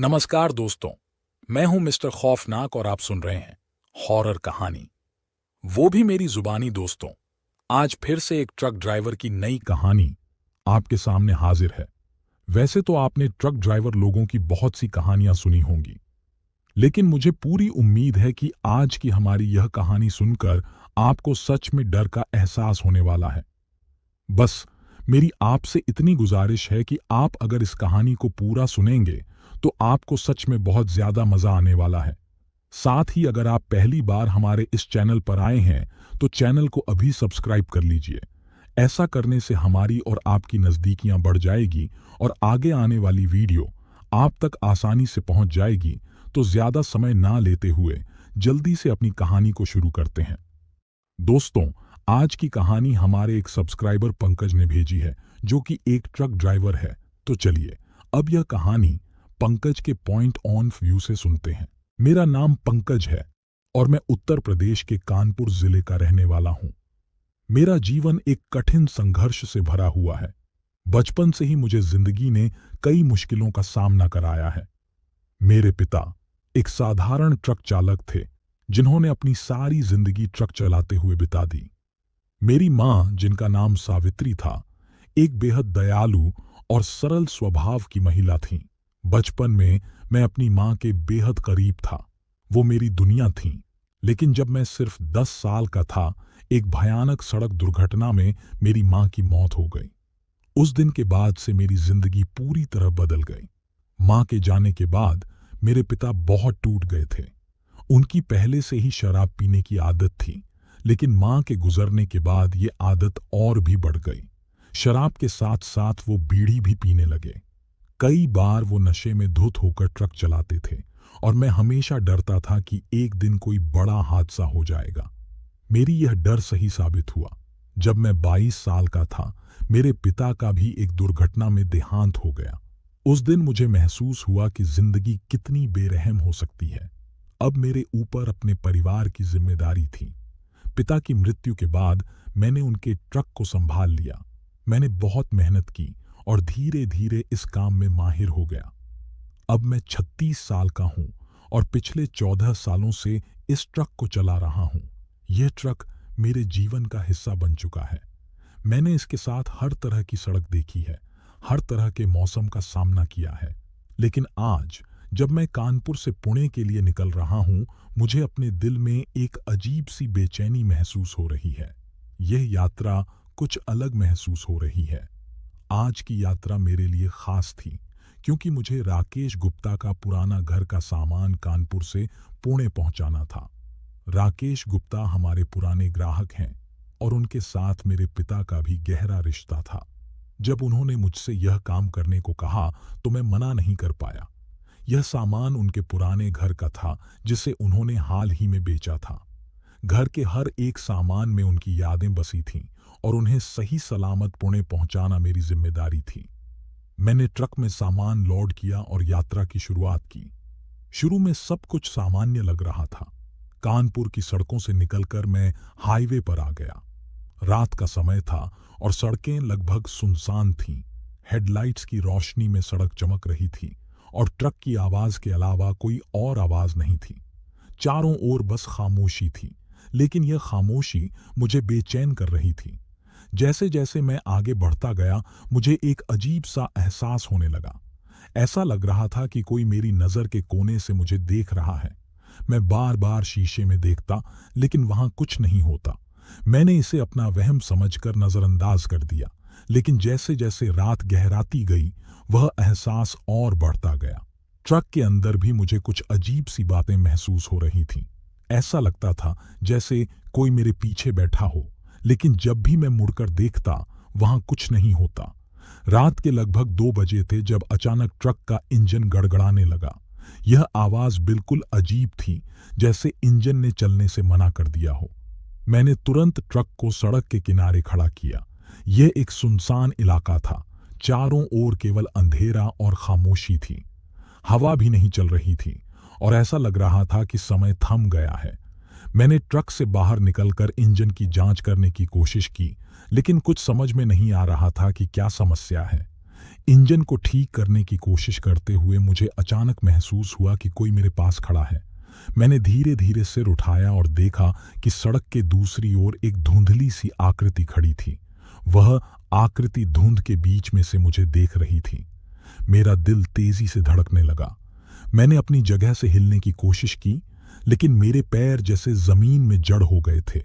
नमस्कार दोस्तों, मैं हूं मिस्टर खौफनाक और आप सुन रहे हैं हॉरर कहानी, वो भी मेरी जुबानी। दोस्तों, आज फिर से एक ट्रक ड्राइवर की नई कहानी आपके सामने हाजिर है। वैसे तो आपने ट्रक ड्राइवर लोगों की बहुत सी कहानियां सुनी होंगी, लेकिन मुझे पूरी उम्मीद है कि आज की हमारी यह कहानी सुनकर आपको सच में डर का एहसास होने वाला है। बस मेरी आपसे इतनी गुजारिश है कि आप अगर इस कहानी को पूरा सुनेंगे तो आपको सच में बहुत ज्यादा मजा आने वाला है। साथ ही अगर आप पहली बार हमारे इस चैनल पर आए हैं तो चैनल को अभी सब्सक्राइब कर लीजिए। ऐसा करने से हमारी और आपकी नजदीकियां बढ़ जाएगी और आगे आने वाली वीडियो आप तक आसानी से पहुंच जाएगी। तो ज्यादा समय ना लेते हुए जल्दी से अपनी कहानी को शुरू करते हैं। दोस्तों, आज की कहानी हमारे एक सब्सक्राइबर पंकज ने भेजी है, जो कि एक ट्रक ड्राइवर है। तो चलिए अब यह कहानी पंकज के पॉइंट ऑन व्यू से सुनते हैं। मेरा नाम पंकज है और मैं उत्तर प्रदेश के कानपुर जिले का रहने वाला हूं। मेरा जीवन एक कठिन संघर्ष से भरा हुआ है। बचपन से ही मुझे जिंदगी ने कई मुश्किलों का सामना कराया है। मेरे पिता एक साधारण ट्रक चालक थे, जिन्होंने अपनी सारी जिंदगी ट्रक चलाते हुए बिता दी। मेरी मां, जिनका नाम सावित्री था, एक बेहद दयालु और सरल स्वभाव की महिला थीं। बचपन में मैं अपनी मां के बेहद करीब था, वो मेरी दुनिया थीं। लेकिन जब मैं सिर्फ 10 साल का था, एक भयानक सड़क दुर्घटना में मेरी मां की मौत हो गई। उस दिन के बाद से मेरी जिंदगी पूरी तरह बदल गई। मां के जाने के बाद मेरे पिता बहुत टूट गए थे। उनकी पहले से ही शराब पीने की आदत थी, लेकिन मां के गुजरने के बाद ये आदत और भी बढ़ गई। शराब के साथ साथ वो बीड़ी भी पीने लगे। कई बार वो नशे में धुत होकर ट्रक चलाते थे और मैं हमेशा डरता था कि एक दिन कोई बड़ा हादसा हो जाएगा। मेरी यह डर सही साबित हुआ। जब मैं 22 साल का था, मेरे पिता का भी एक दुर्घटना में देहांत हो गया। उस दिन मुझे महसूस हुआ कि जिंदगी कितनी बेरहम हो सकती है। अब मेरे ऊपर अपने परिवार की जिम्मेदारी थी। पिता की मृत्यु के बाद मैंने उनके ट्रक को संभाल लिया। मैंने बहुत मेहनत की और धीरे धीरे इस काम में माहिर हो गया। अब मैं 36 साल का हूं और पिछले 14 सालों से इस ट्रक को चला रहा हूं। यह ट्रक मेरे जीवन का हिस्सा बन चुका है। मैंने इसके साथ हर तरह की सड़क देखी है, हर तरह के मौसम का सामना किया है। लेकिन आज जब मैं कानपुर से पुणे के लिए निकल रहा हूं, मुझे अपने दिल में एक अजीब सी बेचैनी महसूस हो रही है। यह यात्रा कुछ अलग महसूस हो रही है। आज की यात्रा मेरे लिए खास थी, क्योंकि मुझे राकेश गुप्ता का पुराना घर का सामान कानपुर से पुणे पहुंचाना था। राकेश गुप्ता हमारे पुराने ग्राहक हैं और उनके साथ मेरे पिता का भी गहरा रिश्ता था। जब उन्होंने मुझसे यह काम करने को कहा तो मैं मना नहीं कर पाया। यह सामान उनके पुराने घर का था, जिसे उन्होंने हाल ही में बेचा था। घर के हर एक सामान में उनकी यादें बसी थीं और उन्हें सही सलामत पुणे पहुंचाना मेरी जिम्मेदारी थी। मैंने ट्रक में सामान लोड किया और यात्रा की शुरुआत की। शुरू में सब कुछ सामान्य लग रहा था। कानपुर की सड़कों से निकलकर मैं हाईवे पर आ गया। रात का समय था और सड़कें लगभग सुनसान थीं। हेडलाइट्स की रोशनी में सड़क चमक रही थी और ट्रक की आवाज के अलावा कोई और आवाज नहीं थी। चारों ओर बस खामोशी थी, लेकिन यह खामोशी मुझे बेचैन कर रही थी। जैसे जैसे मैं आगे बढ़ता गया, मुझे एक अजीब सा एहसास होने लगा। ऐसा लग रहा था कि कोई मेरी नजर के कोने से मुझे देख रहा है। मैं बार बार शीशे में देखता, लेकिन वहां कुछ नहीं होता। मैंने इसे अपना वहम समझकर नजरअंदाज कर दिया, लेकिन जैसे जैसे रात गहराती गई, वह एहसास और बढ़ता गया। ट्रक के अंदर भी मुझे कुछ अजीब सी बातें महसूस हो रही थीं। ऐसा लगता था जैसे कोई मेरे पीछे बैठा हो, लेकिन जब भी मैं मुड़कर देखता, वहां कुछ नहीं होता। रात के लगभग 2 बजे थे जब अचानक ट्रक का इंजन गड़गड़ाने लगा। यह आवाज बिल्कुल अजीब थी, जैसे इंजन ने चलने से मना कर दिया हो। मैंने तुरंत ट्रक को सड़क के किनारे खड़ा किया। यह एक सुनसान इलाका था। चारों ओर केवल अंधेरा और खामोशी थी। हवा भी नहीं चल रही थी और ऐसा लग रहा था कि समय थम गया है। मैंने ट्रक से बाहर निकलकर इंजन की जांच करने की कोशिश की, लेकिन कुछ समझ में नहीं आ रहा था कि क्या समस्या है। इंजन को ठीक करने की कोशिश करते हुए मुझे अचानक महसूस हुआ कि कोई मेरे पास खड़ा है। मैंने धीरे धीरे सिर उठाया और देखा कि सड़क के दूसरी ओर एक धुंधली सी आकृति खड़ी थी। वह आकृति धुंध के बीच में से मुझे देख रही थी। मेरा दिल तेजी से धड़कने लगा। मैंने अपनी जगह से हिलने की कोशिश की, लेकिन मेरे पैर जैसे जमीन में जड़ हो गए थे।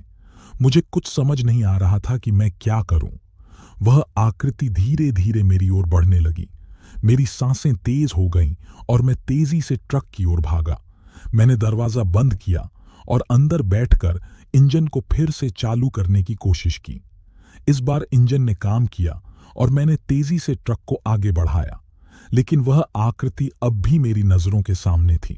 मुझे कुछ समझ नहीं आ रहा था कि मैं क्या करूं। वह आकृति धीरे धीरे मेरी ओर बढ़ने लगी। मेरी सांसें तेज हो गईं और मैं तेजी से ट्रक की ओर भागा। मैंने दरवाजा बंद किया और अंदर बैठकर इंजन को फिर से चालू करने की कोशिश की। इस बार इंजन ने काम किया और मैंने तेजी से ट्रक को आगे बढ़ाया, लेकिन वह आकृति अब भी मेरी नजरों के सामने थी।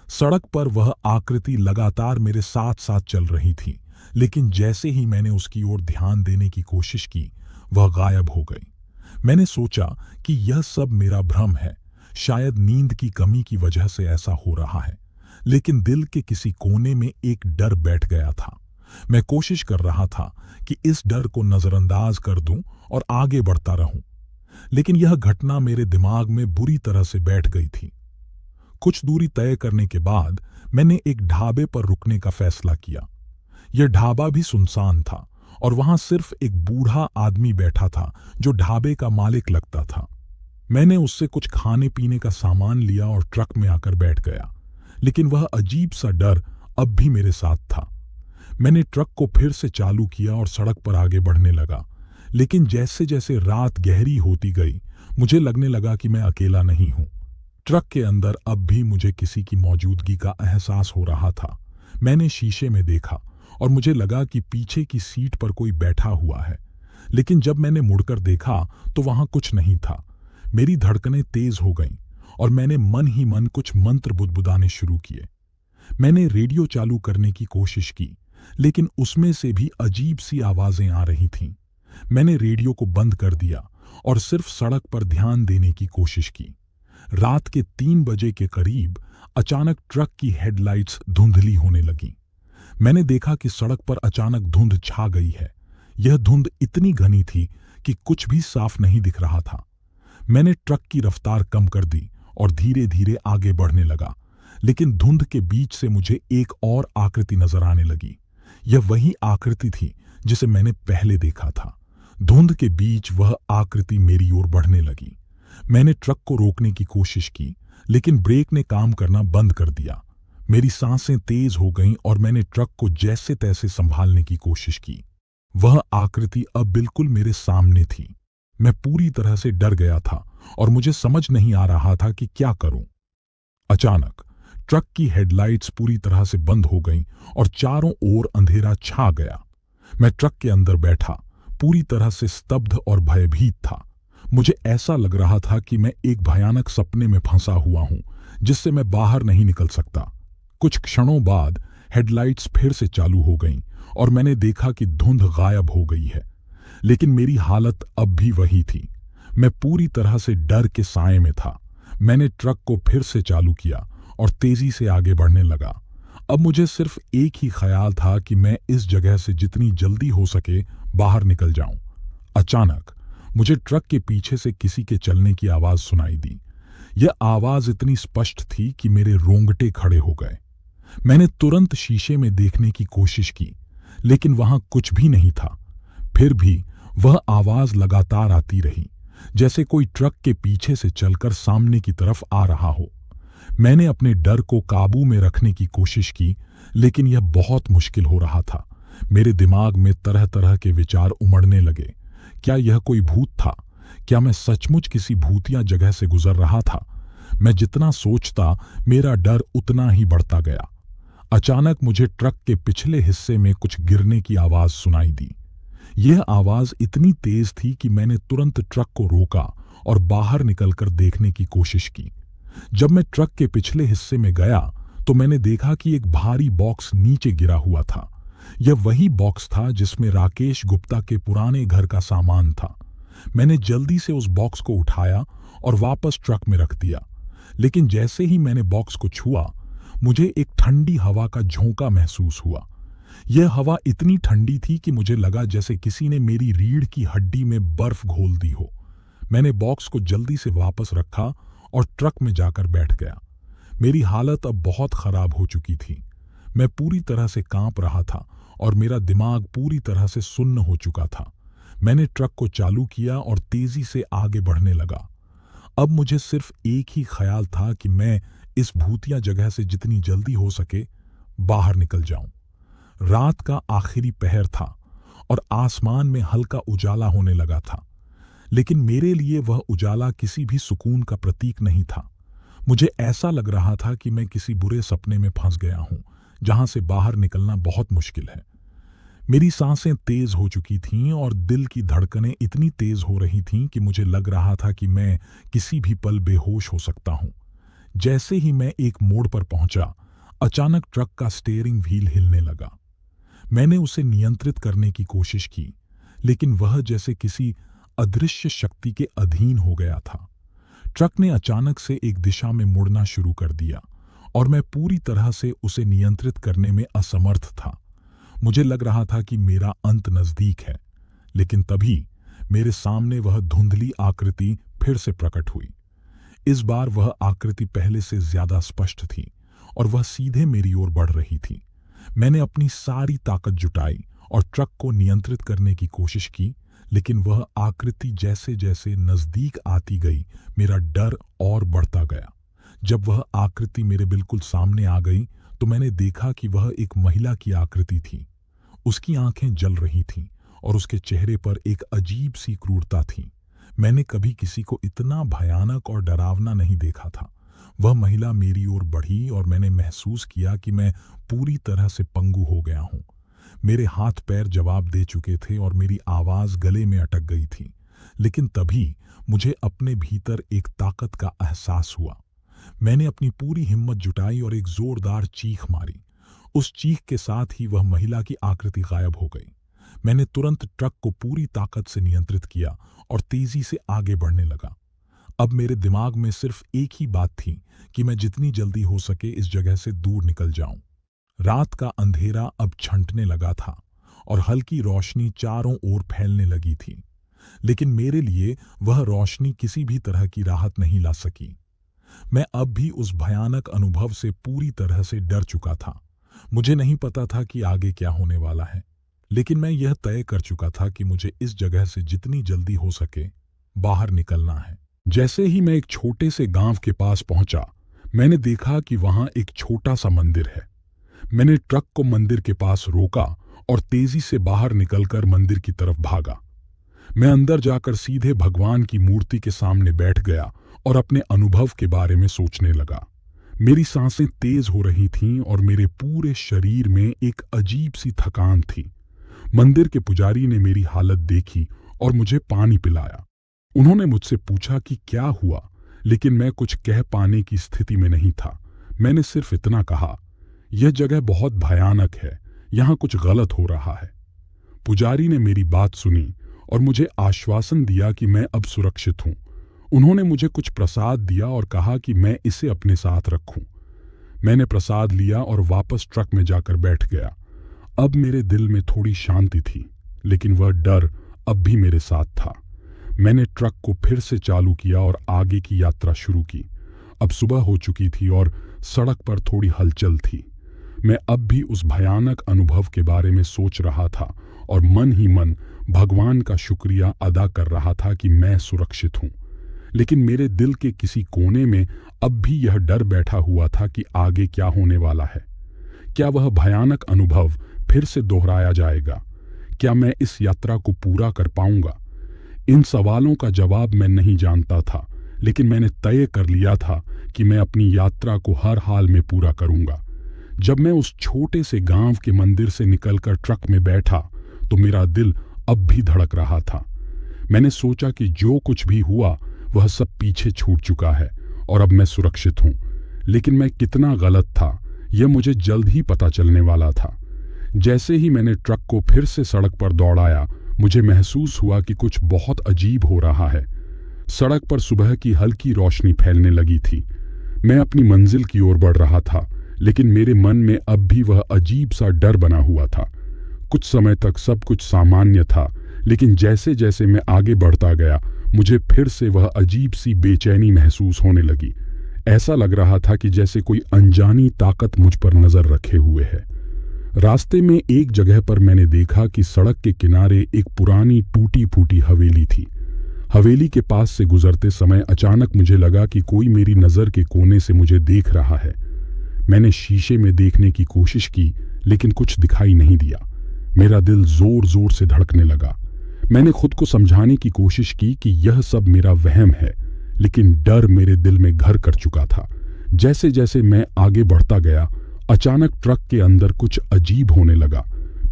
सड़क पर वह आकृति लगातार मेरे साथ साथ चल रही थी, लेकिन जैसे ही मैंने उसकी ओर ध्यान देने की कोशिश की, वह गायब हो गई। मैंने सोचा कि यह सब मेरा भ्रम है, शायद नींद की कमी की वजह से ऐसा हो रहा है। लेकिन दिल के किसी कोने में एक डर बैठ गया था। मैं कोशिश कर रहा था कि इस डर को नजरअंदाज कर दूं और आगे बढ़ता रहूं, लेकिन यह घटना मेरे दिमाग में बुरी तरह से बैठ गई थी। कुछ दूरी तय करने के बाद मैंने एक ढाबे पर रुकने का फैसला किया। यह ढाबा भी सुनसान था और वहां सिर्फ एक बूढ़ा आदमी बैठा था जो ढाबे का मालिक लगता था। मैंने उससे कुछ खाने पीने का सामान लिया और ट्रक में आकर बैठ गया, लेकिन वह अजीब सा डर अब भी मेरे साथ था। मैंने ट्रक को फिर से चालू किया और सड़क पर आगे बढ़ने लगा, लेकिन जैसे जैसे रात गहरी होती गई, मुझे लगने लगा कि मैं अकेला नहीं हूं। ट्रक के अंदर अब भी मुझे किसी की मौजूदगी का एहसास हो रहा था। मैंने शीशे में देखा और मुझे लगा कि पीछे की सीट पर कोई बैठा हुआ है, लेकिन जब मैंने मुड़कर देखा तो वहां कुछ नहीं था। मेरी धड़कनें तेज हो गईं और मैंने मन ही मन कुछ मंत्र बुदबुदाने शुरू किए। मैंने रेडियो चालू करने की कोशिश की, लेकिन उसमें से भी अजीब सी आवाजें आ रही थीं। मैंने रेडियो को बंद कर दिया और सिर्फ सड़क पर ध्यान देने की कोशिश की। रात के 3 बजे के करीब अचानक ट्रक की हेडलाइट्स धुंधली होने लगीं। मैंने देखा कि सड़क पर अचानक धुंध छा गई है। यह धुंध इतनी घनी थी कि कुछ भी साफ नहीं दिख रहा था। मैंने ट्रक की रफ्तार कम कर दी और धीरे धीरे आगे बढ़ने लगा, लेकिन धुंध के बीच से मुझे एक और आकृति नजर आने लगी। यह वही आकृति थी जिसे मैंने पहले देखा था। धुंध के बीच वह आकृति मेरी ओर बढ़ने लगी। मैंने ट्रक को रोकने की कोशिश की, लेकिन ब्रेक ने काम करना बंद कर दिया। मेरी सांसें तेज हो गईं और मैंने ट्रक को जैसे तैसे संभालने की कोशिश की। वह आकृति अब बिल्कुल मेरे सामने थी। मैं पूरी तरह से डर गया था और मुझे समझ नहीं आ रहा था कि क्या करूं। अचानक ट्रक की हेडलाइट्स पूरी तरह से बंद हो गईं और चारों ओर अंधेरा छा गया। मैं ट्रक के अंदर बैठा, पूरी तरह से स्तब्ध और भयभीत था। मुझे ऐसा लग रहा था कि मैं एक भयानक सपने में फंसा हुआ हूं, जिससे मैं बाहर नहीं निकल सकता। कुछ क्षणों बाद हेडलाइट्स फिर से चालू हो गईं और मैंने देखा कि धुंध गायब हो गई है, लेकिन मेरी हालत अब भी वही थी। मैं पूरी तरह से डर के साए में था। मैंने ट्रक को फिर से चालू किया और तेजी से आगे बढ़ने लगा। अब मुझे सिर्फ एक ही ख्याल था कि मैं इस जगह से जितनी जल्दी हो सके बाहर निकल जाऊं। अचानक मुझे ट्रक के पीछे से किसी के चलने की आवाज सुनाई दी। यह आवाज इतनी स्पष्ट थी कि मेरे रोंगटे खड़े हो गए। मैंने तुरंत शीशे में देखने की कोशिश की, लेकिन वहां कुछ भी नहीं था। फिर भी वह आवाज लगातार आती रही, जैसे कोई ट्रक के पीछे से चलकर सामने की तरफ आ रहा हो। मैंने अपने डर को काबू में रखने की कोशिश की, लेकिन यह बहुत मुश्किल हो रहा था। मेरे दिमाग में तरह तरह के विचार उमड़ने लगे। क्या यह कोई भूत था? क्या मैं सचमुच किसी भूतिया जगह से गुजर रहा था? मैं जितना सोचता, मेरा डर उतना ही बढ़ता गया। अचानक मुझे ट्रक के पिछले हिस्से में कुछ गिरने की आवाज सुनाई दी। यह आवाज इतनी तेज थी कि मैंने तुरंत ट्रक को रोका और बाहर निकलकर देखने की कोशिश की। जब मैं ट्रक के पिछले हिस्से में गया तो मैंने देखा कि एक भारी बॉक्स नीचे गिरा हुआ था। यह वही बॉक्स था जिसमें राकेश गुप्ता के पुराने घर का सामान था। मैंने जल्दी से उस बॉक्स को उठाया और वापस ट्रक में रख दिया, लेकिन जैसे ही मैंने बॉक्स को छुआ, मुझे एक ठंडी हवा का झोंका महसूस हुआ। यह हवा इतनी ठंडी थी कि मुझे लगा जैसे किसी ने मेरी रीढ़ की हड्डी में बर्फ घोल दी हो। मैंने बॉक्स को जल्दी से वापस रखा और ट्रक में जाकर बैठ गया। मेरी हालत अब बहुत खराब हो चुकी थी। मैं पूरी तरह से कांप रहा था और मेरा दिमाग पूरी तरह से सुन्न हो चुका था। मैंने ट्रक को चालू किया और तेजी से आगे बढ़ने लगा। अब मुझे सिर्फ एक ही ख्याल था कि मैं इस भूतिया जगह से जितनी जल्दी हो सके बाहर निकल जाऊं। रात का आखिरी पहर था और आसमान में हल्का उजाला होने लगा था, लेकिन मेरे लिए वह उजाला किसी भी सुकून का प्रतीक नहीं था। मुझे ऐसा लग रहा था कि मैं किसी बुरे सपने में फंस गया हूं, जहां से बाहर निकलना बहुत मुश्किल है। मेरी सांसें तेज हो चुकी थीं और दिल की धड़कनें इतनी तेज हो रही थीं कि मुझे लग रहा था कि मैं किसी भी पल बेहोश हो सकता हूं। जैसे ही मैं एक मोड़ पर पहुंचा, अचानक ट्रक का स्टीयरिंग व्हील हिलने लगा। मैंने उसे नियंत्रित करने की कोशिश की, लेकिन वह जैसे किसी अदृश्य शक्ति के अधीन हो गया था। ट्रक ने अचानक से एक दिशा में मुड़ना शुरू कर दिया और मैं पूरी तरह से उसे नियंत्रित करने में असमर्थ था। मुझे लग रहा था कि मेरा अंत नजदीक है, लेकिन तभी मेरे सामने वह धुंधली आकृति फिर से प्रकट हुई। इस बार वह आकृति पहले से ज्यादा स्पष्ट थी और वह सीधे मेरी ओर बढ़ रही थी। मैंने अपनी सारी ताकत जुटाई और ट्रक को नियंत्रित करने की कोशिश की, लेकिन वह आकृति जैसे जैसे नजदीक आती गई, मेरा डर और बढ़ता गया। जब वह आकृति मेरे बिल्कुल सामने आ गई तो मैंने देखा कि वह एक महिला की आकृति थी। उसकी आंखें जल रही थीं और उसके चेहरे पर एक अजीब सी क्रूरता थी। मैंने कभी किसी को इतना भयानक और डरावना नहीं देखा था। वह महिला मेरी ओर बढ़ी और मैंने महसूस किया कि मैं पूरी तरह से पंगु हो गया हूं। मेरे हाथ पैर जवाब दे चुके थे और मेरी आवाज गले में अटक गई थी। लेकिन तभी मुझे अपने भीतर एक ताकत का एहसास हुआ। मैंने अपनी पूरी हिम्मत जुटाई और एक जोरदार चीख मारी। उस चीख के साथ ही वह महिला की आकृति गायब हो गई। मैंने तुरंत ट्रक को पूरी ताकत से नियंत्रित किया और तेजी से आगे बढ़ने लगा। अब मेरे दिमाग में सिर्फ एक ही बात थी कि मैं जितनी जल्दी हो सके इस जगह से दूर निकल जाऊं। रात का अंधेरा अब छंटने लगा था और हल्की रोशनी चारों ओर फैलने लगी थी, लेकिन मेरे लिए वह रोशनी किसी भी तरह की राहत नहीं ला सकी। मैं अब भी उस भयानक अनुभव से पूरी तरह से डर चुका था। मुझे नहीं पता था कि आगे क्या होने वाला है, लेकिन मैं यह तय कर चुका था कि मुझे इस जगह से जितनी जल्दी हो सके बाहर निकलना है। जैसे ही मैं एक छोटे से गांव के पास पहुंचा, मैंने देखा कि वहां एक छोटा सा मंदिर है। मैंने ट्रक को मंदिर के पास रोका और तेजी से बाहर निकलकर मंदिर की तरफ भागा। मैं अंदर जाकर सीधे भगवान की मूर्ति के सामने बैठ गया और अपने अनुभव के बारे में सोचने लगा। मेरी सांसें तेज हो रही थीं और मेरे पूरे शरीर में एक अजीब सी थकान थी। मंदिर के पुजारी ने मेरी हालत देखी और मुझे पानी पिलाया। उन्होंने मुझसे पूछा कि क्या हुआ, लेकिन मैं कुछ कह पाने की स्थिति में नहीं था। मैंने सिर्फ इतना कहा, यह जगह बहुत भयानक है, यहां कुछ गलत हो रहा है। पुजारी ने मेरी बात सुनी और मुझे आश्वासन दिया कि मैं अब सुरक्षित हूं। उन्होंने मुझे कुछ प्रसाद दिया और कहा कि मैं इसे अपने साथ रखूं। मैंने प्रसाद लिया और वापस ट्रक में जाकर बैठ गया। अब मेरे दिल में थोड़ी शांति थी, लेकिन वह डर अब भी मेरे साथ था। मैंने ट्रक को फिर से चालू किया और आगे की यात्रा शुरू की। अब सुबह हो चुकी थी और सड़क पर थोड़ी हलचल थी। मैं अब भी उस भयानक अनुभव के बारे में सोच रहा था और मन ही मन भगवान का शुक्रिया अदा कर रहा था कि मैं सुरक्षित हूं। लेकिन मेरे दिल के किसी कोने में अब भी यह डर बैठा हुआ था कि आगे क्या होने वाला है। क्या वह भयानक अनुभव फिर से दोहराया जाएगा? क्या मैं इस यात्रा को पूरा कर पाऊंगा? इन सवालों का जवाब मैं नहीं जानता था, लेकिन मैंने तय कर लिया था कि मैं अपनी यात्रा को हर हाल में पूरा करूंगा। जब मैं उस छोटे से गांव के मंदिर से निकलकर ट्रक में बैठा तो मेरा दिल अब भी धड़क रहा था। मैंने सोचा कि जो कुछ भी हुआ वह सब पीछे छूट चुका है और अब मैं सुरक्षित हूं। लेकिन मैं कितना गलत था यह मुझे जल्द ही पता चलने वाला था। जैसे ही मैंने ट्रक को फिर से सड़क पर दौड़ाया, मुझे महसूस हुआ कि कुछ बहुत अजीब हो रहा है। सड़क पर सुबह की हल्की रोशनी फैलने लगी थी। मैं अपनी मंजिल की ओर बढ़ रहा था, लेकिन मेरे मन में अब भी वह अजीब सा डर बना हुआ था। कुछ समय तक सब कुछ सामान्य था, लेकिन जैसे जैसे मैं आगे बढ़ता गया मुझे फिर से वह अजीब सी बेचैनी महसूस होने लगी। ऐसा लग रहा था कि जैसे कोई अनजानी ताकत मुझ पर नजर रखे हुए है। रास्ते में एक जगह पर मैंने देखा कि सड़क के किनारे एक पुरानी टूटी फूटी हवेली थी। हवेली के पास से गुजरते समय अचानक मुझे लगा कि कोई मेरी नज़र के कोने से मुझे देख रहा है। मैंने शीशे में देखने की कोशिश की, लेकिन कुछ दिखाई नहीं दिया। मेरा दिल जोर जोर से धड़कने लगा। मैंने खुद को समझाने की कोशिश की कि यह सब मेरा वहम है, लेकिन डर मेरे दिल में घर कर चुका था। जैसे जैसे मैं आगे बढ़ता गया, अचानक ट्रक के अंदर कुछ अजीब होने लगा।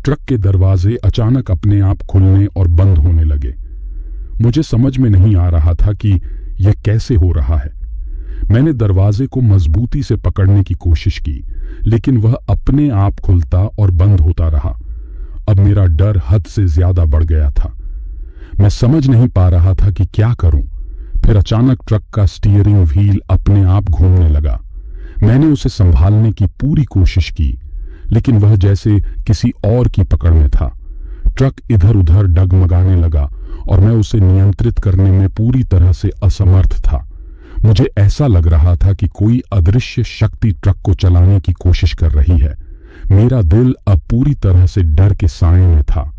ट्रक के दरवाजे अचानक अपने आप खुलने और बंद होने लगे। मुझे समझ में नहीं आ रहा था कि यह कैसे हो रहा है। मैंने दरवाजे को मजबूती से पकड़ने की कोशिश की, लेकिन वह अपने आप खुलता और बंद होता रहा। अब मेरा डर हद से ज्यादा बढ़ गया था। मैं समझ नहीं पा रहा था कि क्या करूं। फिर अचानक ट्रक का स्टीयरिंग व्हील अपने आप घूमने लगा। मैंने उसे संभालने की पूरी कोशिश की, लेकिन वह जैसे किसी और की पकड़ में था। ट्रक इधर उधर डगमगाने लगा और मैं उसे नियंत्रित करने में पूरी तरह से असमर्थ था। मुझे ऐसा लग रहा था कि कोई अदृश्य शक्ति ट्रक को चलाने की कोशिश कर रही है। मेरा दिल अब पूरी तरह से डर के साए में था।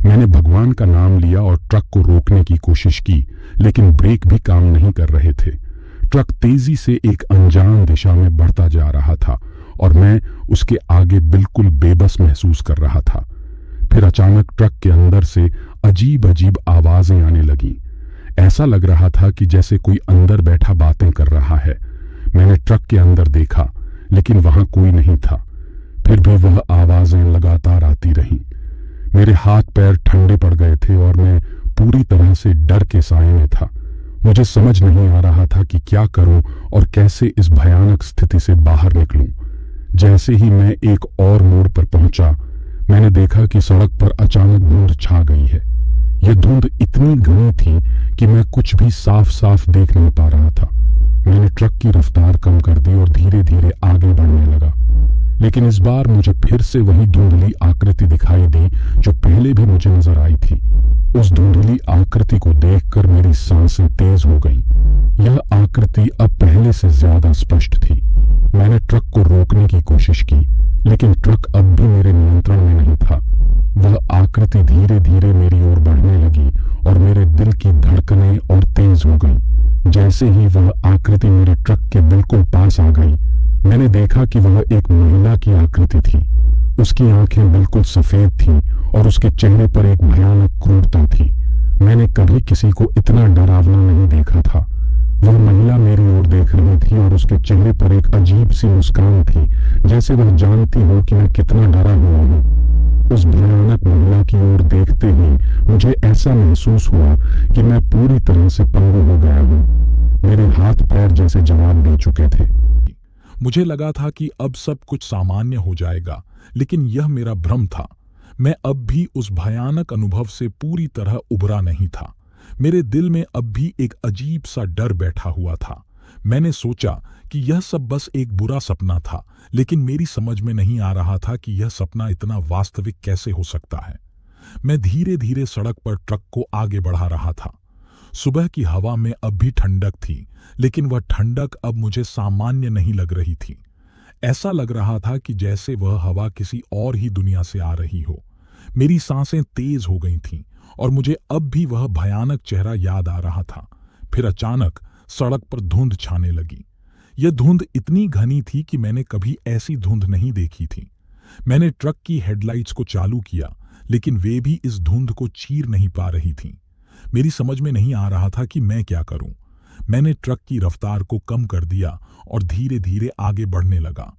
मैंने भगवान का नाम लिया और ट्रक को रोकने की कोशिश की, लेकिन ब्रेक भी काम नहीं कर रहे थे। ट्रक तेजी से एक अनजान दिशा में बढ़ता जा रहा था और मैं उसके आगे बिल्कुल बेबस महसूस कर रहा था। फिर अचानक ट्रक के अंदर से अजीब अजीब आवाजें आने लगीं। ऐसा लग रहा था कि जैसे कोई अंदर बैठा बातें कर रहा है। मैंने ट्रक के अंदर देखा, लेकिन वहां कोई नहीं था। फिर भी वह आवाजें लगातार आती रहीं। मेरे हाथ पैर ठंडे पड़ गए थे और मैं पूरी तरह से डर के साए में था। मुझे समझ नहीं आ रहा था कि क्या करूं और कैसे इस भयानक स्थिति से बाहर निकलूं। जैसे ही मैं एक और मोड़ पर पहुंचा, मैंने देखा कि सड़क पर अचानक धुंध छा गई है। यह धुंध इतनी घनी थी कि मैं कुछ भी साफ साफ देख नहीं पा रहा था। मैंने ट्रक की रफ्तार कम कर दी और धीरे धीरे आगे बढ़ने लगा, लेकिन इस बार मुझे फिर से वही धुंधली आकृति दिखाई दी जो पहले भी मुझे नजर आई थी। उस धुंधली आकृति को देखकर मेरी सांसें तेज हो गईं। यह आकृति अब पहले से ज्यादा स्पष्ट थी। मैंने ट्रक को रोकने की कोशिश की, लेकिन ट्रक अब भी मेरे नियंत्रण में नहीं था। वह आकृति धीरे धीरे मेरी ओर बढ़ने लगी और मेरे दिल की धड़कनें और तेज हो गईं। जैसे ही वह आकृति मेरे ट्रक के बिल्कुल पास आ गई, मैंने देखा कि वह एक महिला की आकृति थी। उसकी आंखें बिल्कुल सफेद थीं और उसके चेहरे पर एक भयानक क्रूरता थी। मैंने कभी किसी को इतना डरावना नहीं देखा था। वह महिला मेरी ओर देख रही थी और उसके चेहरे पर एक अजीब सी मुस्कान थी, जैसे वह जानती हो कि मैं कितना डरा हुआ हूँ। उस भयानक महिला की ओर देखते ही मुझे ऐसा महसूस हुआ कि मैं पूरी तरह से पंगु हो गया हूँ। मेरे हाथ पैर जैसे जवाब दे चुके थे। मुझे लगा था कि अब सब कुछ सामान्य हो जाएगा, लेकिन यह मेरा भ्रम था। मैं अब भी उस भयानक अनुभव से पूरी तरह उभरा नहीं था। मेरे दिल में अब भी एक अजीब सा डर बैठा हुआ था। मैंने सोचा कि यह सब बस एक बुरा सपना था, लेकिन मेरी समझ में नहीं आ रहा था कि यह सपना इतना वास्तविक कैसे हो सकता है। मैं धीरे धीरे सड़क पर ट्रक को आगे बढ़ा रहा था। सुबह की हवा में अब भी ठंडक थी, लेकिन वह ठंडक अब मुझे सामान्य नहीं लग रही थी। ऐसा लग रहा था कि जैसे वह हवा किसी और ही दुनिया से आ रही हो। मेरी सांसें तेज हो गई थीं और मुझे अब भी वह भयानक चेहरा याद आ रहा था। फिर अचानक सड़क पर धुंध छाने लगी। यह धुंध इतनी घनी थी कि मैंने कभी ऐसी धुंध नहीं देखी थी। मैंने ट्रक की हेडलाइट्स को चालू किया, लेकिन वे भी इस धुंध को चीर नहीं पा रही थीं। मेरी समझ में नहीं आ रहा था कि मैं क्या करूं। मैंने ट्रक की रफ्तार को कम कर दिया और धीरे धीरे आगे बढ़ने लगा।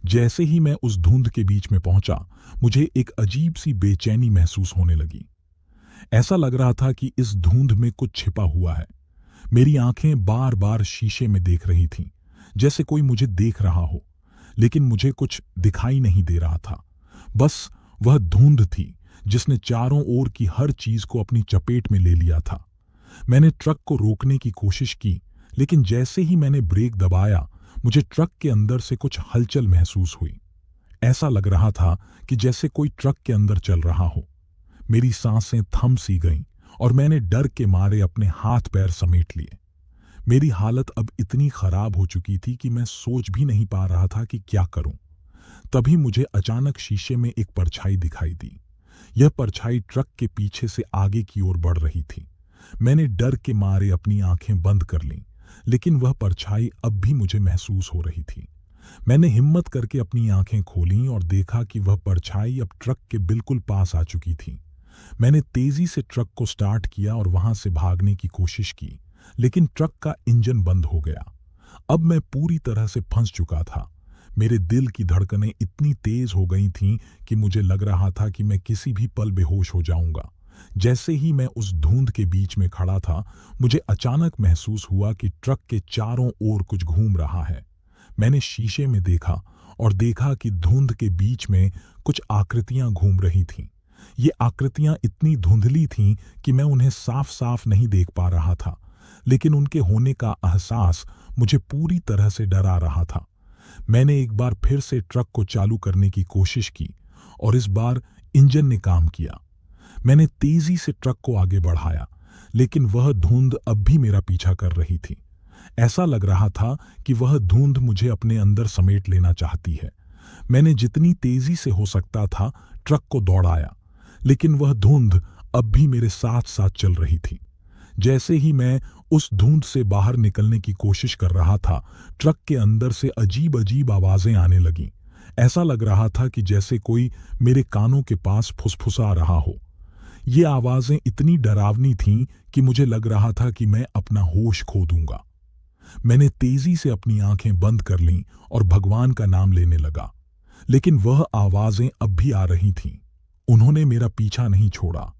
जैसे ही मैं उस धुंध के बीच में पहुंचा, मुझे एक अजीब सी बेचैनी महसूस होने लगी। ऐसा लग रहा था कि इस धुंध में कुछ छिपा हुआ है। मेरी आंखें बार बार शीशे में देख रही थीं, जैसे कोई मुझे देख रहा हो, लेकिन मुझे कुछ दिखाई नहीं दे रहा था। बस वह धुंध थी जिसने चारों ओर की हर चीज को अपनी चपेट में ले लिया था। मैंने ट्रक को रोकने की कोशिश की, लेकिन जैसे ही मैंने ब्रेक दबाया, मुझे ट्रक के अंदर से कुछ हलचल महसूस हुई। ऐसा लग रहा था कि जैसे कोई ट्रक के अंदर चल रहा हो। मेरी सांसें थम सी गईं और मैंने डर के मारे अपने हाथ पैर समेट लिए। मेरी हालत अब इतनी खराब हो चुकी थी कि मैं सोच भी नहीं पा रहा था कि क्या करूं। तभी मुझे अचानक शीशे में एक परछाई दिखाई दी। यह परछाई ट्रक के पीछे से आगे की ओर बढ़ रही थी। मैंने डर के मारे अपनी आंखें बंद कर लीं, लेकिन वह परछाई अब भी मुझे महसूस हो रही थी। मैंने हिम्मत करके अपनी आंखें खोलीं और देखा कि वह परछाई अब ट्रक के बिल्कुल पास आ चुकी थी। मैंने तेजी से ट्रक को स्टार्ट किया और वहां से भागने की कोशिश की, लेकिन ट्रक का इंजन बंद हो गया। अब मैं पूरी तरह से फंस चुका था। मेरे दिल की धड़कनें इतनी तेज हो गई थीं कि मुझे लग रहा था कि मैं किसी भी पल बेहोश हो जाऊंगा। जैसे ही मैं उस धुंध के बीच में खड़ा था, मुझे अचानक महसूस हुआ कि ट्रक के चारों ओर कुछ घूम रहा है। मैंने शीशे में देखा और देखा कि धुंध के बीच में कुछ आकृतियां घूम रही थीं। ये आकृतियां इतनी धुंधली थीं कि मैं उन्हें साफ साफ नहीं देख पा रहा था, लेकिन उनके होने का एहसास मुझे पूरी तरह से डरा रहा था। मैंने एक बार फिर से ट्रक को चालू करने की कोशिश की और इस बार इंजन ने काम किया। मैंने तेजी से ट्रक को आगे बढ़ाया, लेकिन वह धुंध अब भी मेरा पीछा कर रही थी। ऐसा लग रहा था कि वह धुंध मुझे अपने अंदर समेट लेना चाहती है। मैंने जितनी तेजी से हो सकता था ट्रक को दौड़ाया, लेकिन वह धुंध अब भी मेरे साथ साथ चल रही थी। जैसे ही मैं उस धुंध से बाहर निकलने की कोशिश कर रहा था, ट्रक के अंदर से अजीब अजीब आवाजें आने लगीं। ऐसा लग रहा था कि जैसे कोई मेरे कानों के पास फुसफुसा रहा हो। ये आवाजें इतनी डरावनी थीं कि मुझे लग रहा था कि मैं अपना होश खो दूंगा। मैंने तेजी से अपनी आंखें बंद कर लीं और भगवान का नाम लेने लगा, लेकिन वह आवाजें अब भी आ रही थीं। उन्होंने मेरा पीछा नहीं छोड़ा।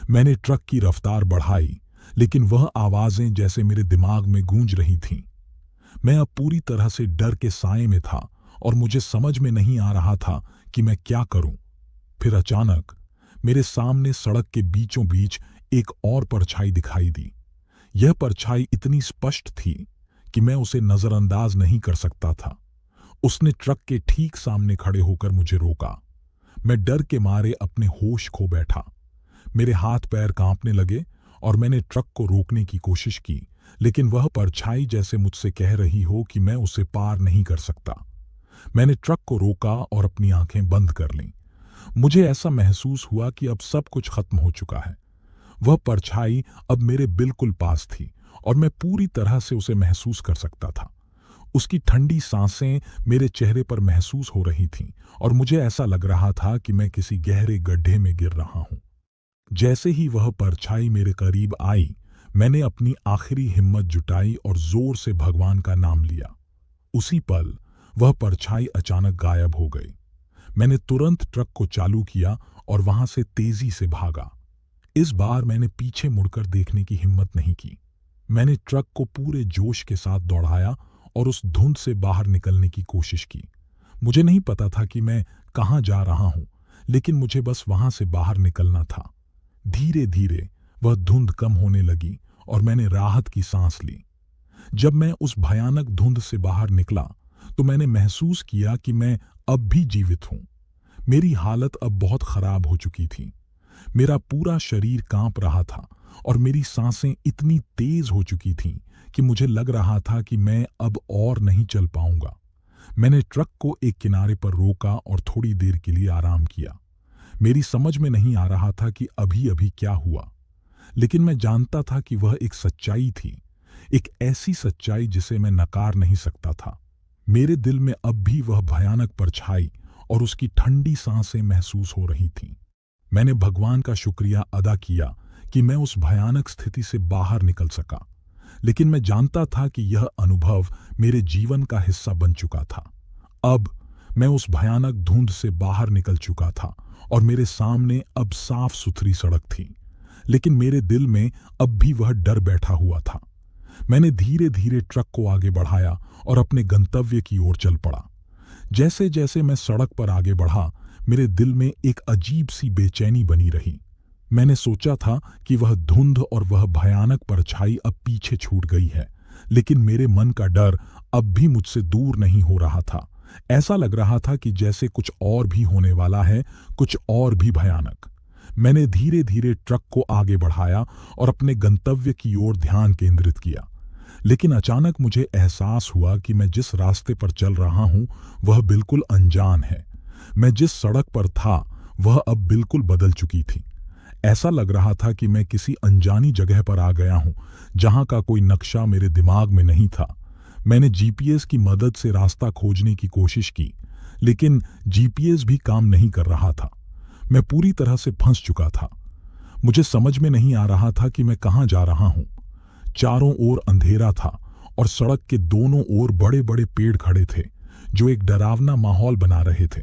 मैंने ट्रक की रफ्तार बढ़ाई, लेकिन वह आवाजें जैसे मेरे दिमाग में गूंज रही थीं। मैं अब पूरी तरह से डर के साए में था और मुझे समझ में नहीं आ रहा था कि मैं क्या करूं। फिर अचानक मेरे सामने सड़क के बीचों बीच एक और परछाई दिखाई दी। यह परछाई इतनी स्पष्ट थी कि मैं उसे नजरअंदाज नहीं कर सकता था। उसने ट्रक के ठीक सामने खड़े होकर मुझे रोका। मैं डर के मारे अपने होश खो बैठा। मेरे हाथ पैर कांपने लगे और मैंने ट्रक को रोकने की कोशिश की, लेकिन वह परछाई जैसे मुझसे कह रही हो कि मैं उसे पार नहीं कर सकता। मैंने ट्रक को रोका और अपनी आंखें बंद कर लीं। मुझे ऐसा महसूस हुआ कि अब सब कुछ खत्म हो चुका है। वह परछाई अब मेरे बिल्कुल पास थी और मैं पूरी तरह से उसे महसूस कर सकता था। उसकी ठंडी सांसें मेरे चेहरे पर महसूस हो रही थीं और मुझे ऐसा लग रहा था कि मैं किसी गहरे गड्ढे में गिर रहा हूं। जैसे ही वह परछाई मेरे करीब आई, मैंने अपनी आखिरी हिम्मत जुटाई और जोर से भगवान का नाम लिया। उसी पल वह परछाई अचानक गायब हो गई। मैंने तुरंत ट्रक को चालू किया और वहां से तेजी से भागा। इस बार मैंने पीछे मुड़कर देखने की हिम्मत नहीं की। मैंने ट्रक को पूरे जोश के साथ दौड़ाया और उस धुंध से बाहर निकलने की कोशिश की। मुझे नहीं पता था कि मैं कहां जा रहा हूं, लेकिन मुझे बस वहां से बाहर निकलना था। धीरे धीरे वह धुंध कम होने लगी और मैंने राहत की सांस ली। जब मैं उस भयानक धुंध से बाहर निकला तो मैंने महसूस किया कि मैं अब भी जीवित हूं। मेरी हालत अब बहुत खराब हो चुकी थी। मेरा पूरा शरीर कांप रहा था और मेरी सांसें इतनी तेज हो चुकी थीं कि मुझे लग रहा था कि मैं अब और नहीं चल पाऊंगा। मैंने ट्रक को एक किनारे पर रोका और थोड़ी देर के लिए आराम किया। मेरी समझ में नहीं आ रहा था कि अभी अभी क्या हुआ, लेकिन मैं जानता था कि वह एक सच्चाई थी, एक ऐसी सच्चाई जिसे मैं नकार नहीं सकता था। मेरे दिल में अब भी वह भयानक परछाई और उसकी ठंडी सांसें महसूस हो रही थीं। मैंने भगवान का शुक्रिया अदा किया कि मैं उस भयानक स्थिति से बाहर निकल सका, लेकिन मैं जानता था कि यह अनुभव मेरे जीवन का हिस्सा बन चुका था। अब मैं उस भयानक धुंध से बाहर निकल चुका था और मेरे सामने अब साफ सुथरी सड़क थी, लेकिन मेरे दिल में अब भी वह डर बैठा हुआ था। मैंने धीरे धीरे ट्रक को आगे बढ़ाया और अपने गंतव्य की ओर चल पड़ा। जैसे जैसे मैं सड़क पर आगे बढ़ा, मेरे दिल में एक अजीब सी बेचैनी बनी रही। मैंने सोचा था कि वह धुंध और वह भयानक परछाई अब पीछे छूट गई है, लेकिन मेरे मन का डर अब भी मुझसे दूर नहीं हो रहा था। ऐसा लग रहा था कि जैसे कुछ और भी होने वाला है, कुछ और भी भयानक। मैंने धीरे धीरे ट्रक को आगे बढ़ाया और अपने गंतव्य की ओर ध्यान केंद्रित किया। लेकिन अचानक मुझे एहसास हुआ कि मैं जिस रास्ते पर चल रहा हूं वह बिल्कुल अनजान है। मैं जिस सड़क पर था वह अब बिल्कुल बदल चुकी थी। ऐसा लग रहा था कि मैं किसी अनजानी जगह पर आ गया हूं, जहां का कोई नक्शा मेरे दिमाग में नहीं था। मैंने जीपीएस की मदद से रास्ता खोजने की कोशिश की, लेकिन जीपीएस भी काम नहीं कर रहा था। मैं पूरी तरह से फंस चुका था। मुझे समझ में नहीं आ रहा था कि मैं कहां जा रहा हूं। चारों ओर अंधेरा था और सड़क के दोनों ओर बड़े बड़े पेड़ खड़े थे, जो एक डरावना माहौल बना रहे थे।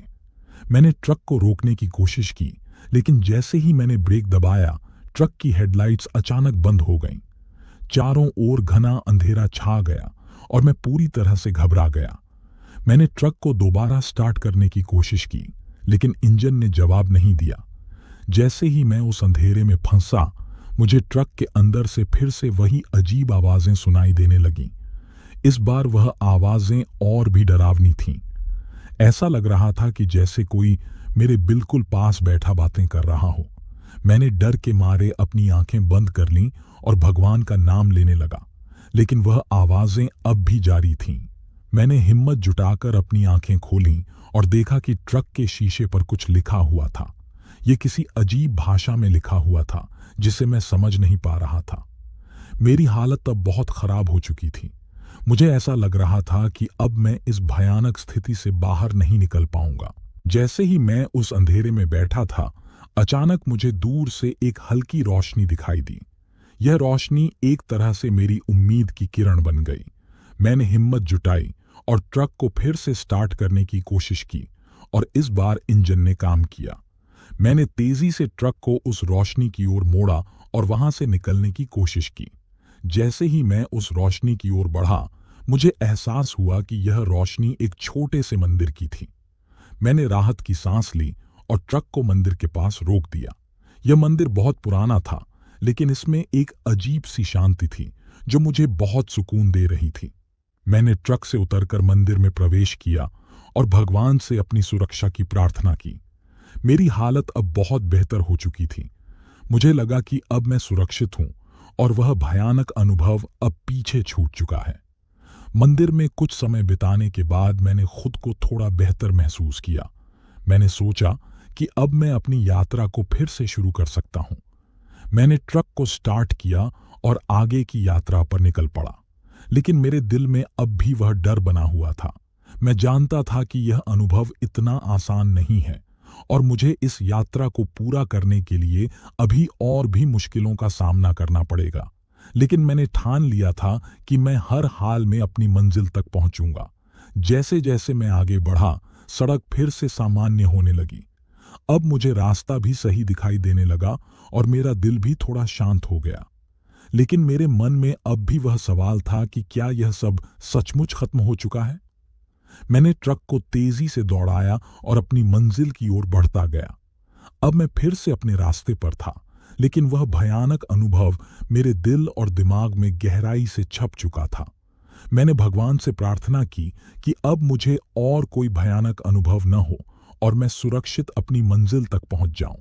मैंने ट्रक को रोकने की कोशिश की, लेकिन जैसे ही मैंने ब्रेक दबाया, ट्रक की हेडलाइट्स अचानक बंद हो गईं। चारों ओर घना अंधेरा छा गया और मैं पूरी तरह से घबरा गया। मैंने ट्रक को दोबारा स्टार्ट करने की कोशिश की, लेकिन इंजन ने जवाब नहीं दिया। जैसे ही मैं उस अंधेरे में फंसा, मुझे ट्रक के अंदर से फिर से वही अजीब आवाजें सुनाई देने लगीं। इस बार वह आवाजें और भी डरावनी थीं। ऐसा लग रहा था कि जैसे कोई मेरे बिल्कुल पास बैठा बातें कर रहा हो। मैंने डर के मारे अपनी आंखें बंद कर लीं और भगवान का नाम लेने लगा, लेकिन वह आवाजें अब भी जारी थीं। मैंने हिम्मत जुटाकर अपनी आंखें खोलीं और देखा कि ट्रक के शीशे पर कुछ लिखा हुआ था। यह किसी अजीब भाषा में लिखा हुआ था, जिसे मैं समझ नहीं पा रहा था। मेरी हालत अब बहुत खराब हो चुकी थी। मुझे ऐसा लग रहा था कि अब मैं इस भयानक स्थिति से बाहर नहीं निकल पाऊंगा। जैसे ही मैं उस अंधेरे में बैठा था, अचानक मुझे दूर से एक हल्की रोशनी दिखाई दी। यह रोशनी एक तरह से मेरी उम्मीद की किरण बन गई। मैंने हिम्मत जुटाई और ट्रक को फिर से स्टार्ट करने की कोशिश की, और इस बार इंजन ने काम किया। मैंने तेजी से ट्रक को उस रोशनी की ओर मोड़ा और वहां से निकलने की कोशिश की। जैसे ही मैं उस रोशनी की ओर बढ़ा, मुझे एहसास हुआ कि यह रोशनी एक छोटे से मंदिर की थी। मैंने राहत की सांस ली और ट्रक को मंदिर के पास रोक दिया। यह मंदिर बहुत पुराना था, लेकिन इसमें एक अजीब सी शांति थी जो मुझे बहुत सुकून दे रही थी। मैंने ट्रक से उतरकर मंदिर में प्रवेश किया और भगवान से अपनी सुरक्षा की प्रार्थना की। मेरी हालत अब बहुत बेहतर हो चुकी थी। मुझे लगा कि अब मैं सुरक्षित हूं और वह भयानक अनुभव अब पीछे छूट चुका है। मंदिर में कुछ समय बिताने के बाद मैंने खुद को थोड़ा बेहतर महसूस किया। मैंने सोचा कि अब मैं अपनी यात्रा को फिर से शुरू कर सकता हूं। मैंने ट्रक को स्टार्ट किया और आगे की यात्रा पर निकल पड़ा, लेकिन मेरे दिल में अब भी वह डर बना हुआ था। मैं जानता था कि यह अनुभव इतना आसान नहीं है और मुझे इस यात्रा को पूरा करने के लिए अभी और भी मुश्किलों का सामना करना पड़ेगा। लेकिन मैंने ठान लिया था कि मैं हर हाल में अपनी मंजिल तक पहुंचूंगा। जैसे जैसे मैं आगे बढ़ा, सड़क फिर से सामान्य होने लगी। अब मुझे रास्ता भी सही दिखाई देने लगा और मेरा दिल भी थोड़ा शांत हो गया। लेकिन मेरे मन में अब भी वह सवाल था कि क्या यह सब सचमुच खत्म हो चुका है। मैंने ट्रक को तेजी से दौड़ाया और अपनी मंजिल की ओर बढ़ता गया। अब मैं फिर से अपने रास्ते पर था, लेकिन वह भयानक अनुभव मेरे दिल और दिमाग में गहराई से छप चुका था। मैंने भगवान से प्रार्थना की कि अब मुझे और कोई भयानक अनुभव न हो और मैं सुरक्षित अपनी मंजिल तक पहुंच जाऊं।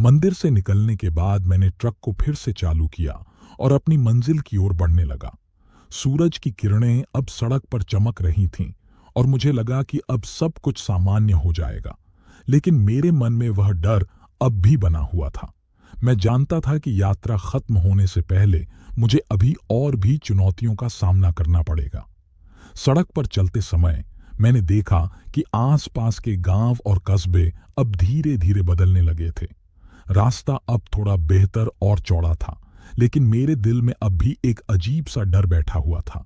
मंदिर से निकलने के बाद मैंने ट्रक को फिर से चालू किया और अपनी मंजिल की ओर बढ़ने लगा। सूरज की किरणें अब सड़क पर चमक रही थीं और मुझे लगा कि अब सब कुछ सामान्य हो जाएगा। लेकिन मेरे मन में वह डर अब भी बना हुआ था। मैं जानता था कि यात्रा खत्म होने से पहले मुझे अभी और भी चुनौतियों का सामना करना पड़ेगा। सड़क पर चलते समय मैंने देखा कि आसपास के गांव और कस्बे अब धीरे धीरे बदलने लगे थे। रास्ता अब थोड़ा बेहतर और चौड़ा था, लेकिन मेरे दिल में अब भी एक अजीब सा डर बैठा हुआ था।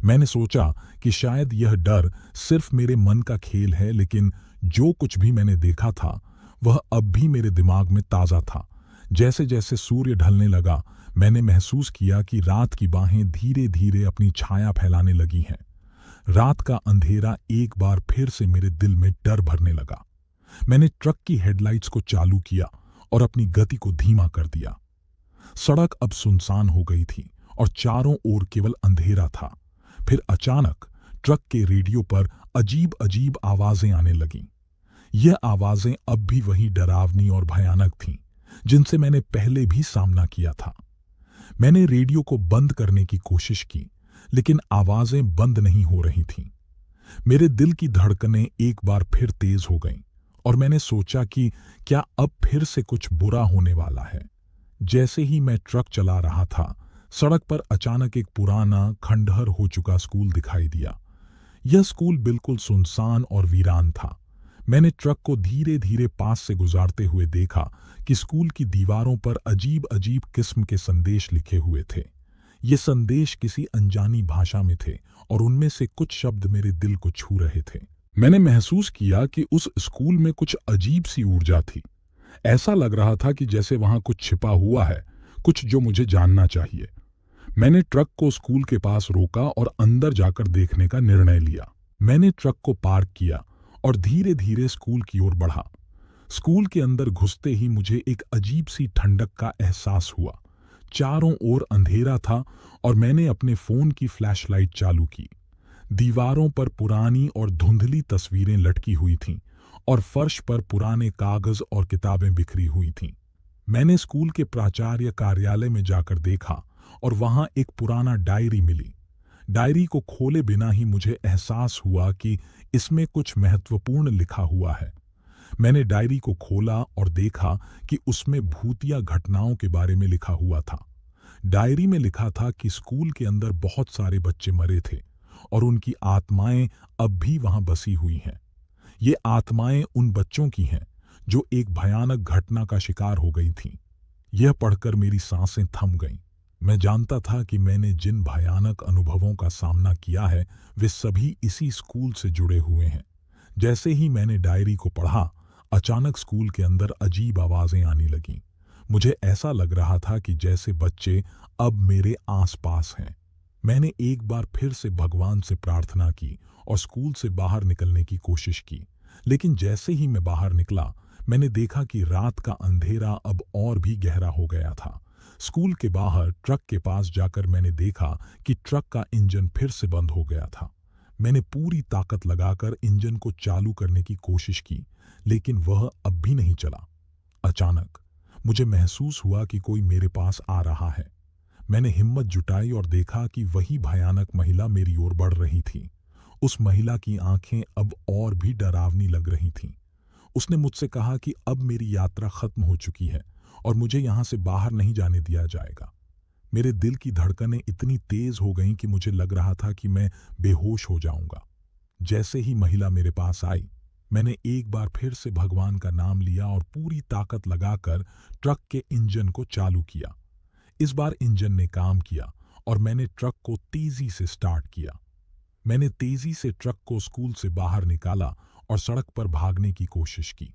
मैंने सोचा कि शायद यह डर सिर्फ मेरे मन का खेल है, लेकिन जो कुछ भी मैंने देखा था वह अब भी मेरे दिमाग में ताज़ा था। जैसे जैसे सूर्य ढलने लगा, मैंने महसूस किया कि रात की बाहें धीरे धीरे अपनी छाया फैलाने लगी हैं। रात का अंधेरा एक बार फिर से मेरे दिल में डर भरने लगा। मैंने ट्रक की हेडलाइट्स को चालू किया और अपनी गति को धीमा कर दिया। सड़क अब सुनसान हो गई थी और चारों ओर केवल अंधेरा था। फिर अचानक ट्रक के रेडियो पर अजीब अजीब आवाजें आने लगीं। यह आवाजें अब भी वही डरावनी और भयानक थीं, जिनसे मैंने पहले भी सामना किया था। मैंने रेडियो को बंद करने की कोशिश की, लेकिन आवाजें बंद नहीं हो रही थीं। मेरे दिल की धड़कनें एक बार फिर तेज हो गईं और मैंने सोचा कि क्या अब फिर से कुछ बुरा होने वाला है। जैसे ही मैं ट्रक चला रहा था, सड़क पर अचानक एक पुराना, खंडहर हो चुका स्कूल दिखाई दिया। यह स्कूल बिल्कुल सुनसान और वीरान था। मैंने ट्रक को धीरे धीरे पास से गुजारते हुए देखा कि स्कूल की दीवारों पर अजीब अजीब किस्म के संदेश लिखे हुए थे। ये संदेश किसी अनजानी भाषा में थे और उनमें से कुछ शब्द मेरे दिल को छू रहे थे। मैंने महसूस किया कि उस स्कूल में कुछ अजीब सी ऊर्जा थी। ऐसा लग रहा था कि जैसे वहां कुछ छिपा हुआ है, कुछ जो मुझे जानना चाहिए। मैंने ट्रक को स्कूल के पास रोका और अंदर जाकर देखने का निर्णय लिया। मैंने ट्रक को पार्क किया और धीरे धीरे स्कूल की ओर बढ़ा। स्कूल के अंदर घुसते ही मुझे एक अजीब सी ठंडक का एहसास हुआ। चारों ओर अंधेरा था और मैंने अपने फोन की फ्लैशलाइट चालू की। दीवारों पर पुरानी और धुंधली तस्वीरें लटकी हुई थीं और फर्श पर पुराने कागज और किताबें बिखरी हुई थीं। मैंने स्कूल के प्राचार्य कार्यालय में जाकर देखा और वहां एक पुराना डायरी मिली। डायरी को खोले बिना ही मुझे एहसास हुआ कि इसमें कुछ महत्वपूर्ण लिखा हुआ है। मैंने डायरी को खोला और देखा कि उसमें भूतिया घटनाओं के बारे में लिखा हुआ था। डायरी में लिखा था कि स्कूल के अंदर बहुत सारे बच्चे मरे थे और उनकी आत्माएं अब भी वहां बसी हुई हैं। ये आत्माएं उन बच्चों की हैं जो एक भयानक घटना का शिकार हो गई थीं। यह पढ़कर मेरी सांसें थम गईं। मैं जानता था कि मैंने जिन भयानक अनुभवों का सामना किया है, वे सभी इसी स्कूल से जुड़े हुए हैं। जैसे ही मैंने डायरी को पढ़ा, अचानक स्कूल के अंदर अजीब आवाजें आने लगीं। मुझे ऐसा लग रहा था कि जैसे बच्चे अब मेरे आसपास हैं। मैंने एक बार फिर से भगवान से प्रार्थना की और स्कूल से बाहर निकलने की कोशिश की, लेकिन जैसे ही मैं बाहर निकला, मैंने देखा कि रात का अंधेरा अब और भी गहरा हो गया था। स्कूल के बाहर ट्रक के पास जाकर मैंने देखा कि ट्रक का इंजन फिर से बंद हो गया था। मैंने पूरी ताकत लगाकर इंजन को चालू करने की कोशिश की, लेकिन वह अब भी नहीं चला। अचानक मुझे महसूस हुआ कि कोई मेरे पास आ रहा है। मैंने हिम्मत जुटाई और देखा कि वही भयानक महिला मेरी ओर बढ़ रही थी। उस महिला की आंखें अब और भी डरावनी लग रही थीं। उसने मुझसे कहा कि अब मेरी यात्रा खत्म हो चुकी है और मुझे यहां से बाहर नहीं जाने दिया जाएगा। मेरे दिल की धड़कनें इतनी तेज हो गईं कि मुझे लग रहा था कि मैं बेहोश हो जाऊंगा। जैसे ही महिला मेरे पास आई, मैंने एक बार फिर से भगवान का नाम लिया और पूरी ताकत लगाकर ट्रक के इंजन को चालू किया। इस बार इंजन ने काम किया और मैंने ट्रक को तेजी से स्टार्ट किया। मैंने तेजी से ट्रक को स्कूल से बाहर निकाला और सड़क पर भागने की कोशिश की।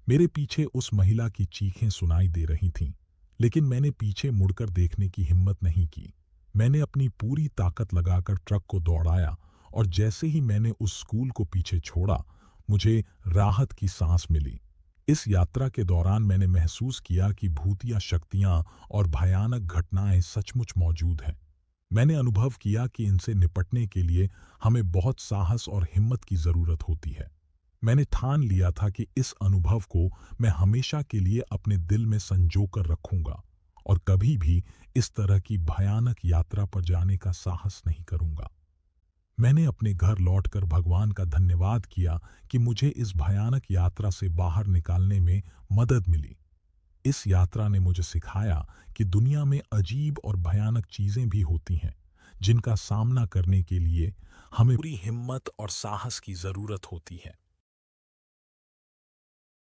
मेरे पीछे उस महिला की चीखें सुनाई दे रही थीं, लेकिन मैंने पीछे मुड़कर देखने की हिम्मत नहीं की। मैंने अपनी पूरी ताकत लगाकर ट्रक को दौड़ाया और जैसे ही मैंने उस स्कूल को पीछे छोड़ा, मुझे राहत की सांस मिली। इस यात्रा के दौरान मैंने महसूस किया कि भूतिया शक्तियां और भयानक घटनाएं सचमुच मौजूद हैं। मैंने अनुभव किया कि इनसे निपटने के लिए हमें बहुत साहस और हिम्मत की जरूरत होती है। मैंने ठान लिया था कि इस अनुभव को मैं हमेशा के लिए अपने दिल में संजोकर रखूंगा और कभी भी इस तरह की भयानक यात्रा पर जाने का साहस नहीं करूंगा। मैंने अपने घर लौटकर भगवान का धन्यवाद किया कि मुझे इस भयानक यात्रा से बाहर निकालने में मदद मिली। इस यात्रा ने मुझे सिखाया कि दुनिया में अजीब और भयानक चीजें भी होती हैं, जिनका सामना करने के लिए हमें पूरी हिम्मत और साहस की जरूरत होती है।